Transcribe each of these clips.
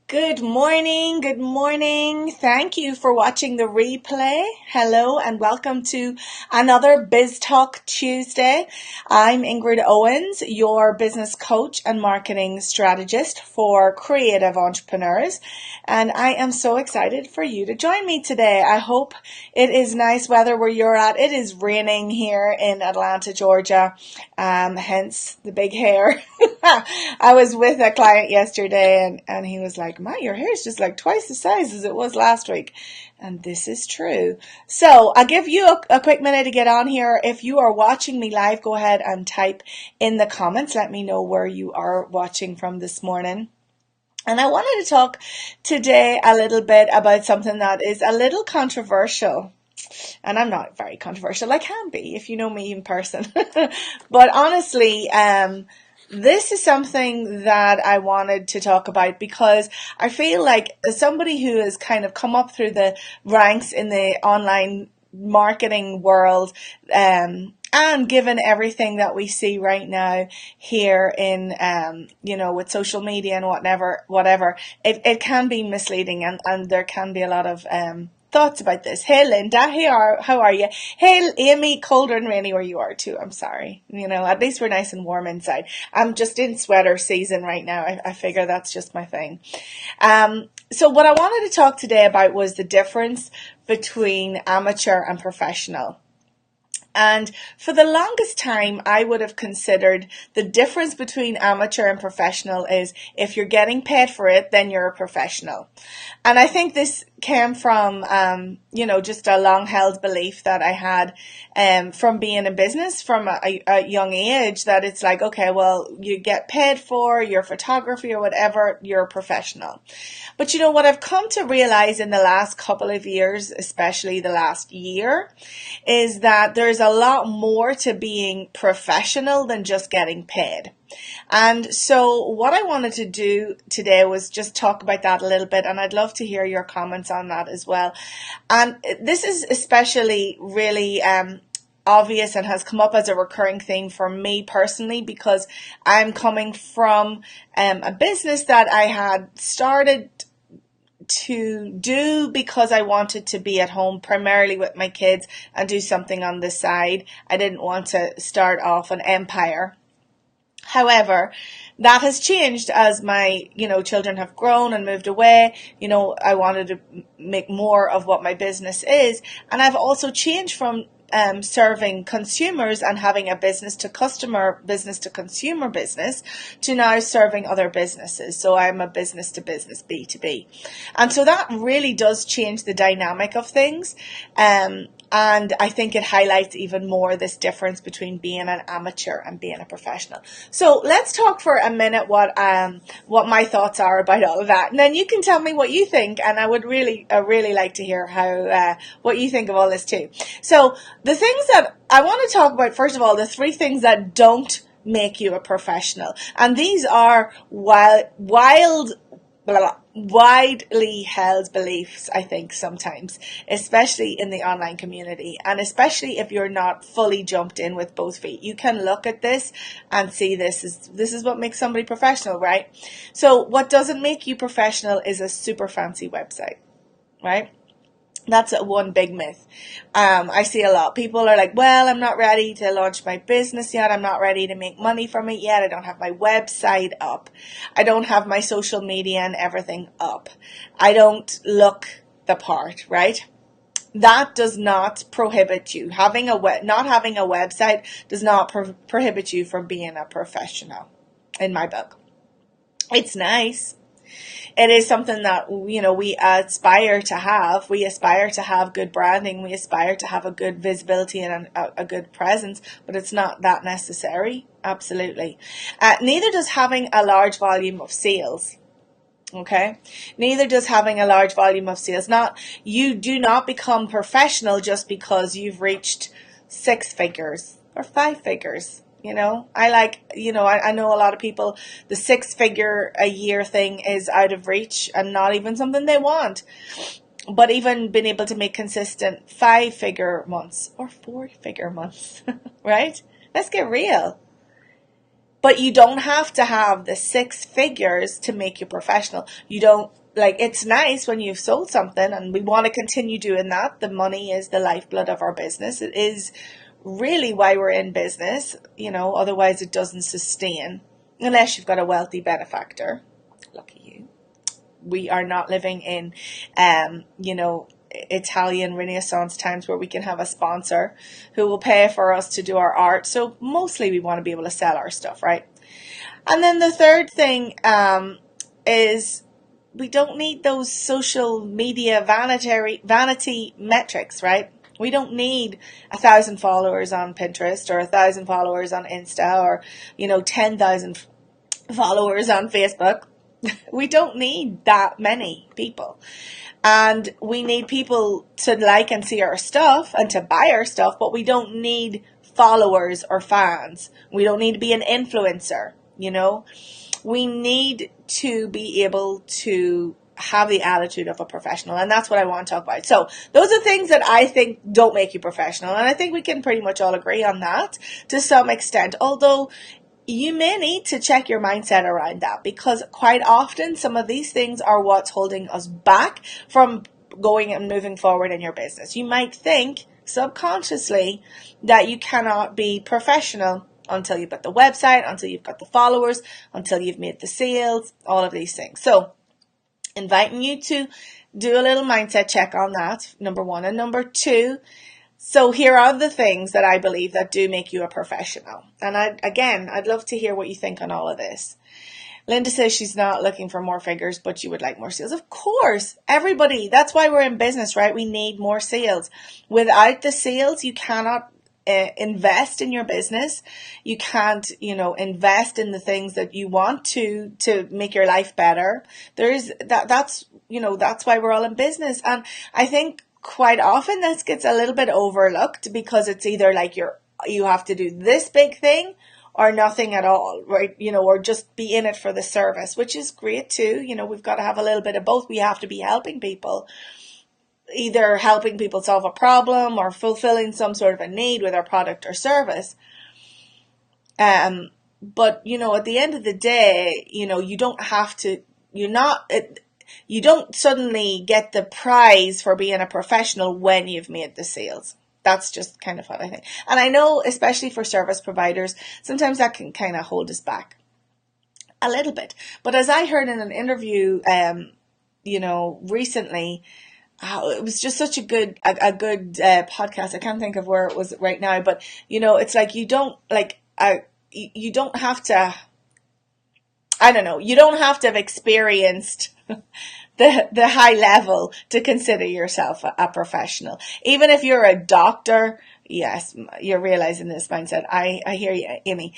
Good morning. Good morning. Thank you for watching the replay. Hello and welcome to another Biz Talk Tuesday. I'm Ingrid Owens, your business coach and marketing strategist for creative entrepreneurs. And I am so excited for you to join me today. I hope it is nice weather where you're at. It is raining here in Atlanta, Georgia. Hence the big hair. I was with a client yesterday and he was like, your hair is just like twice the size as it was last week. And this is true. So I'll give you a quick minute to get on here. If you are watching me live, go ahead and type in the comments. Let me know where you are watching from this morning. And I wanted to talk today a little bit about something that is a little controversial. And I'm not very controversial. I can be if you know me in person. But honestly, this is something that I wanted to talk about because I feel like as somebody who has kind of come up through the ranks in the online marketing world, and given everything that we see right now here in, with social media and whatever, it can be misleading and there can be a lot of, thoughts about this. Hey Linda, how are you? Hey Amy, colder and rainy where you are too. I'm sorry. At least we're nice and warm inside. I'm just in sweater season right now. I figure that's just my thing. So what I wanted to talk today about was the difference between amateur and professional. And for the longest time, I would have considered the difference between amateur and professional is if you're getting paid for it, then you're a professional. And I think this came from, just a long held belief that I had from being in business from a young age that it's like, okay, well, you get paid for your photography or whatever, you're a professional. But what I've come to realize in the last couple of years, especially the last year, is that there's a lot more to being professional than just getting paid. And so what I wanted to do today was just talk about that a little bit, and I'd love to hear your comments on that as well. And this is especially really obvious and has come up as a recurring theme for me personally because I'm coming from a business that I had started to do because I wanted to be at home primarily with my kids and do something on the side. I didn't want to start off an empire. However, that has changed as my, children have grown and moved away. I wanted to make more of what my business is. And I've also changed from serving consumers and having a business to customer, business to consumer business to now serving other businesses. So I'm a business to business, B2B. And so that really does change the dynamic of things. And I think it highlights even more this difference between being an amateur and being a professional. So let's talk for a minute what my thoughts are about all of that, and then you can tell me what you think. And I would really like to hear how what you think of all this too. So the things that I want to talk about, first of all, the three things that don't make you a professional, and these are widely held beliefs, I think, sometimes, especially in the online community, and especially if you're not fully jumped in with both feet. You can look at this and see this is what makes somebody professional, right? So what doesn't make you professional is a super fancy website, right? That's one big myth. I see a lot. People are like, well, I'm not ready to launch my business yet. I'm not ready to make money from it yet. I don't have my website up. I don't have my social media and everything up. I don't look the part, right? That does not prohibit you. Not having a website does not prohibit you from being a professional, in my book. It's nice. It is something that, we aspire to have. We aspire to have good branding. We aspire to have a good visibility and a good presence, but it's not that necessary. Absolutely. Neither does having a large volume of sales. Okay. Neither does having a large volume of sales. You do not become professional just because you've reached 6 figures or 5 figures. I know a lot of people, the 6-figure a year thing is out of reach and not even something they want. But even being able to make consistent 5-figure months or 4-figure months, right? Let's get real. But you don't have to have the six figures to make you professional. You don't, like, it's nice when you've sold something, and we want to continue doing that. The money is the lifeblood of our business. It is really why we're in business, otherwise it doesn't sustain unless you've got a wealthy benefactor. Lucky you. We are not living in, Italian Renaissance times where we can have a sponsor who will pay for us to do our art. So mostly we want to be able to sell our stuff, right? And then the third thing is we don't need those social media vanity metrics, right? We don't need 1,000 followers on Pinterest or 1,000 followers on Insta or, 10,000 followers on Facebook. We don't need that many people. And we need people to like and see our stuff and to buy our stuff, but we don't need followers or fans. We don't need to be an influencer, We need to be able to have the attitude of a professional, and that's what I want to talk about. So those are things that I think don't make you professional, and I think we can pretty much all agree on that to some extent, although you may need to check your mindset around that, because quite often some of these things are what's holding us back from going and moving forward in your business. You might think subconsciously that you cannot be professional until you've got the website, until you've got the followers, until you've made the sales, all of these things. So inviting you to do a little mindset check on that, number one. And number two, so here are the things that I believe that do make you a professional. And I'd love to hear what you think on all of this. Linda says she's not looking for more figures, but you would like more sales. Of course, everybody. That's why we're in business, right? We need more sales. Without the sales, you cannot invest in your business. You can't, invest in the things that you want to make your life better. That's why we're all in business. And I think quite often this gets a little bit overlooked, because it's either like you have to do this big thing or nothing at all, right? Or just be in it for the service, which is great too. We've got to have a little bit of both. We have to be helping people, either helping people solve a problem or fulfilling some sort of a need with our product or service. But, at the end of the day, you don't have to, you don't suddenly get the prize for being a professional when you've made the sales. That's just kind of what I think. And I know, especially for service providers, sometimes that can kind of hold us back a little bit. But as I heard in an interview, recently, it was just such a good podcast. I can't think of where it was right now, but it's like you don't have to. I don't know. You don't have to have experienced the high level to consider yourself a professional. Even if you're a doctor, yes, you're realizing this mindset. I hear you, Amy.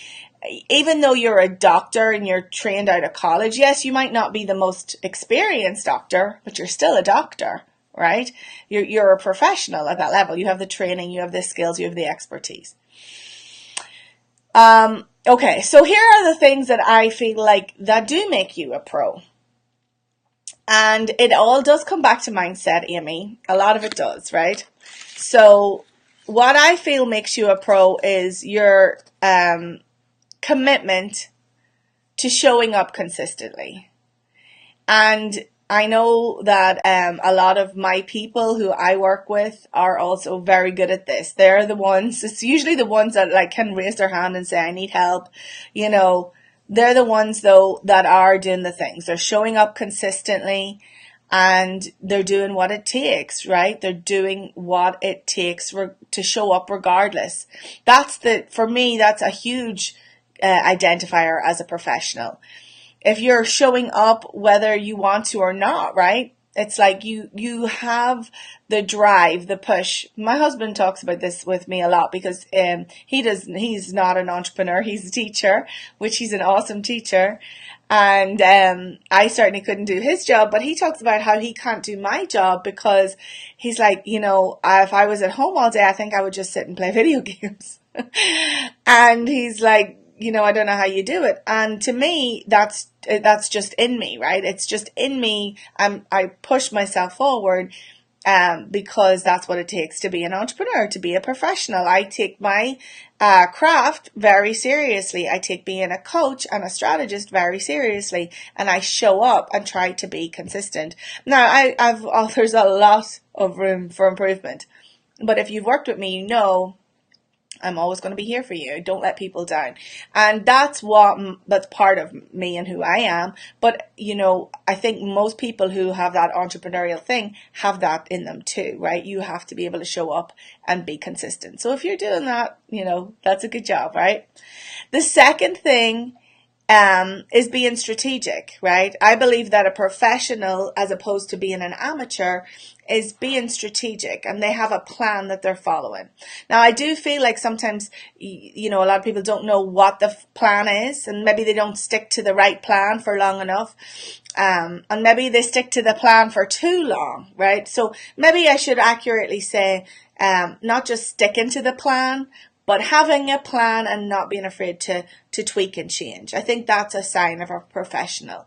Even though you're a doctor and you're trained out of college, yes, you might not be the most experienced doctor, but you're still a doctor, right? You're a professional at that level. You have the training, you have the skills, you have the expertise. Okay, so here are the things that I feel like that do make you a pro. And it all does come back to mindset, Amy. A lot of it does, right? So what I feel makes you a pro is your commitment to showing up consistently. And I know that a lot of my people who I work with are also very good at this. They're the ones, it's usually the ones that like can raise their hand and say, I need help. They're the ones though that are doing the things. They're showing up consistently and they're doing what it takes, right? They're doing what it takes to show up regardless. For me, that's a huge identifier as a professional. If you're showing up whether you want to or not, right? It's like you have the drive, the push. My husband talks about this with me a lot because he's not an entrepreneur, he's a teacher, which he's an awesome teacher. And I certainly couldn't do his job, but he talks about how he can't do my job because he's like, if I was at home all day, I think I would just sit and play video games. And he's like, I don't know how you do it. And to me, that's just in me, right? It's just in me. I push myself forward because that's what it takes to be an entrepreneur, to be a professional. I take my craft very seriously. I take being a coach and a strategist very seriously, and I show up and try to be consistent. Now, there's a lot of room for improvement, but if you've worked with me, you know I'm always going to be here for you. Don't let people down. And that's part of me and who I am. But, I think most people who have that entrepreneurial thing have that in them too, right? You have to be able to show up and be consistent. So if you're doing that, that's a good job, right? The second thing is being strategic, right? I believe that a professional, as opposed to being an amateur, is being strategic, and they have a plan that they're following. Now, I do feel like sometimes, a lot of people don't know what the plan is, and maybe they don't stick to the right plan for long enough. And maybe they stick to the plan for too long, right? So maybe I should accurately say, not just sticking to the plan, but having a plan and not being afraid to tweak and change. I think that's a sign of a professional.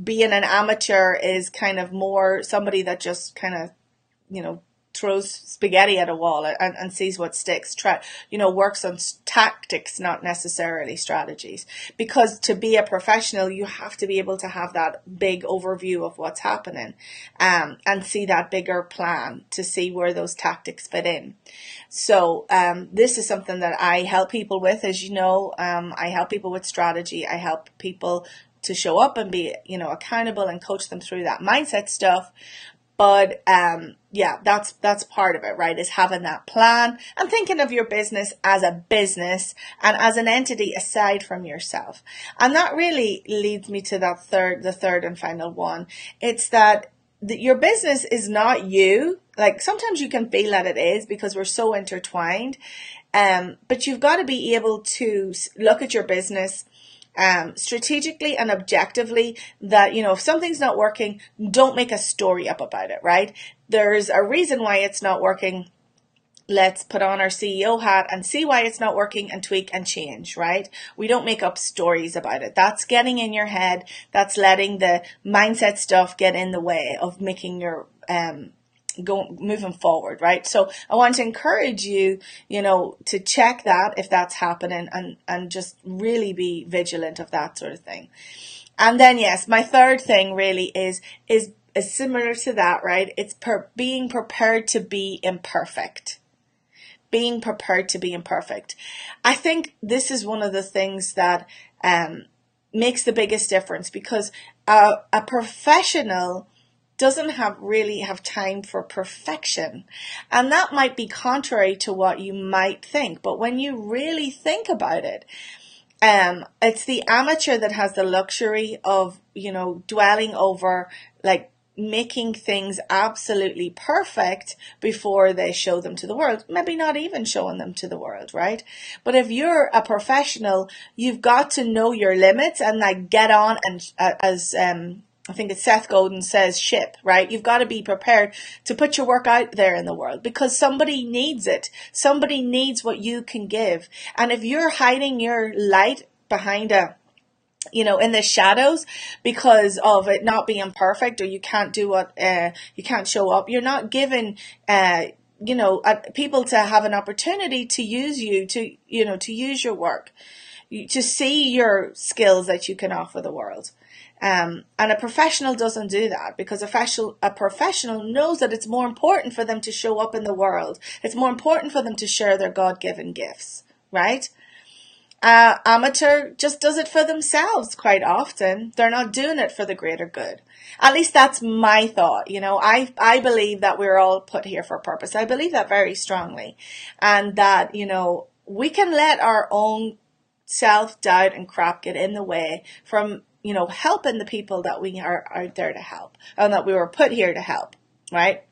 Being an amateur is kind of more somebody that just kind of, throws spaghetti at a wall and sees what sticks. Works on tactics, not necessarily strategies. Because to be a professional, you have to be able to have that big overview of what's happening, and see that bigger plan to see where those tactics fit in. So this is something that I help people with. As you know, I help people with strategy. I help people to show up and be, accountable, and coach them through that mindset stuff. But that's part of it, right? Is having that plan and thinking of your business as a business and as an entity aside from yourself. And that really leads me to the third and final one. It's that your business is not you. Like, sometimes you can feel that it is because we're so intertwined. But you've got to be able to look at your business strategically and objectively, that, if something's not working, don't make a story up about it, right? There's a reason why it's not working. Let's put on our CEO hat and see why it's not working and tweak and change, right? We don't make up stories about it. That's getting in your head. That's letting the mindset stuff get in the way of making your moving forward, right? So I want to encourage you, to check that if that's happening, and just really be vigilant of that sort of thing. And then, yes, my third thing really is similar to that, right? It's being prepared to be imperfect. Being prepared to be imperfect. I think this is one of the things that makes the biggest difference, because a professional doesn't really have time for perfection. And that might be contrary to what you might think. But when you really think about it, it's the amateur that has the luxury of, dwelling over, like, making things absolutely perfect before they show them to the world. Maybe not even showing them to the world, right? But if you're a professional, you've got to know your limits and, like, get on and, I think it's Seth Godin says, ship, right? You've got to be prepared to put your work out there in the world, because somebody needs it. Somebody needs what you can give. And if you're hiding your light behind in the shadows because of it not being perfect, or you can't do you can't show up, you're not giving, people to have an opportunity to use you, to use your work, to see your skills that you can offer the world. And a professional doesn't do that, because a professional knows that it's more important for them to show up in the world. It's more important for them to share their God-given gifts, right? Amateur just does it for themselves quite often. They're not doing it for the greater good. At least that's my thought. I believe that we're all put here for a purpose. I believe that very strongly. And that, we can let our own self-doubt and crap get in the way from helping the people that we are out there to help, and that we were put here to help, right?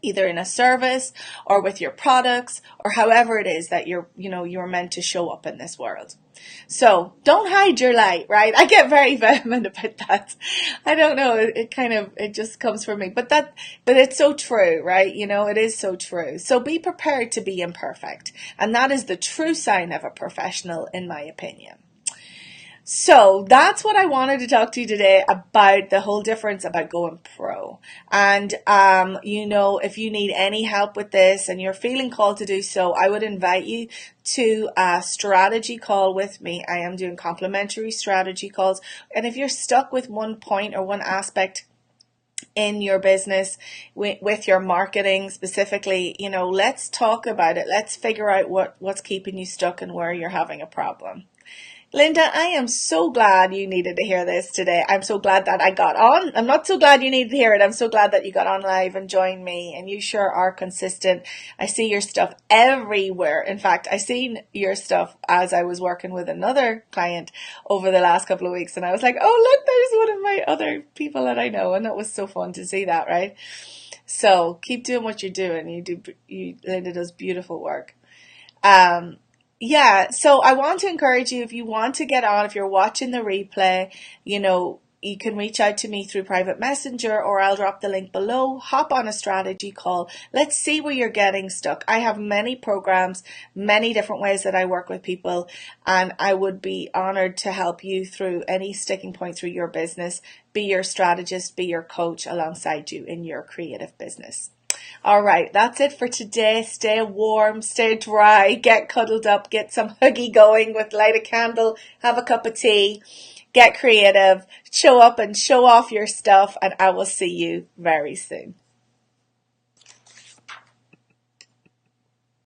Either in a service or with your products, or however it is that you're meant to show up in this world. So don't hide your light, right? I get very vehement about that. I don't know. It just comes from me, but it's so true, right? It is so true. So be prepared to be imperfect. And that is the true sign of a professional, in my opinion. So that's what I wanted to talk to you today about, the whole difference about going pro. And, if you need any help with this and you're feeling called to do so, I would invite you to a strategy call with me. I am doing complimentary strategy calls. And if you're stuck with one point or one aspect in your business with your marketing specifically, let's talk about it. Let's figure out what's keeping you stuck and where you're having a problem. Linda, I am so glad you needed to hear this today. I'm so glad that I got on. I'm not so glad you needed to hear it. I'm so glad that you got on live and joined me, and you sure are consistent. I see your stuff everywhere. In fact, I seen your stuff as I was working with another client over the last couple of weeks, and I was like, oh, look, there's one of my other people that I know, and that was so fun to see that, right? So keep doing what you're doing. Linda does beautiful work. Yeah, so I want to encourage you, if you want to get on, if you're watching the replay, you can reach out to me through private messenger, or I'll drop the link below. Hop on a strategy call. Let's see where you're getting stuck. I have many programs, many different ways that I work with people, and I would be honored to help you through any sticking point through your business, be your strategist, be your coach alongside you in your creative business. All right, that's it for today. Stay warm, stay dry, get cuddled up, get some huggy going light a candle, have a cup of tea, get creative, show up and show off your stuff, and I will see you very soon.